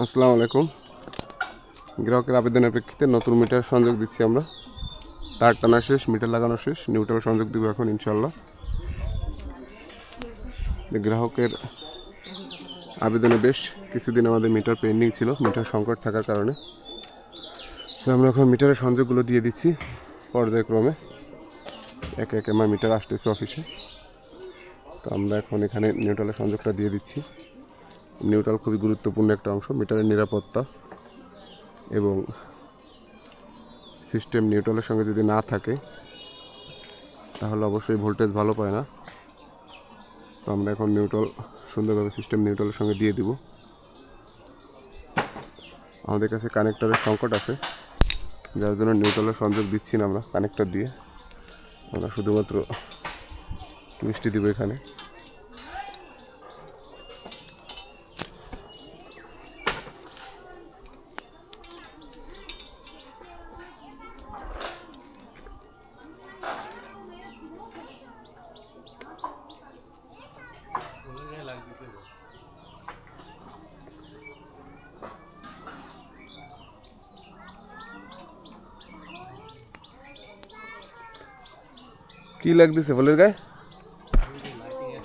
আসসালামু আলাইকুম। গ্রাহকের আবেদনের প্রেক্ষিতে নতুন মিটার সংযোগ দিচ্ছি আমরা। তার টানা শেষ, মিটার লাগানো শেষ, নিউট্রাল সংযোগ দিব এখন ইনশাল্লাহ। গ্রাহকের আবেদনে বেশ কিছুদিন আমাদের মিটার পেন্ডিং ছিল, মিটার সংকট থাকার কারণে। তো আমরা এখন মিটারের সংযোগগুলো দিয়ে দিচ্ছি পর্যায়ক্রমে। একে একে আমার মিটার আসতেছে অফিসে। তো আমরা এখন এখানে নিউট্রালের সংযোগটা দিয়ে দিচ্ছি। নিউট্রাল খুবই গুরুত্বপূর্ণ একটা অংশ, মিটারের নিরাপত্তা এবং সিস্টেম নিউট্রালের সঙ্গে যদি না থাকে তাহলে অবশ্যই ভোল্টেজ ভালো পায় না। তো আমরা এখন নিউট্রাল সুন্দরভাবে সিস্টেম নিউট্রালের সঙ্গে দিয়ে দিব। আমাদের কাছে কানেক্টরের সংকট আছে, যার জন্য নিউট্রালের সংযোগ দিচ্ছি না আমরা কানেক্টর দিয়ে। আমরা শুধুমাত্র মিষ্টি দিব এখানে। কি লাগতেছে বলে গায়ে?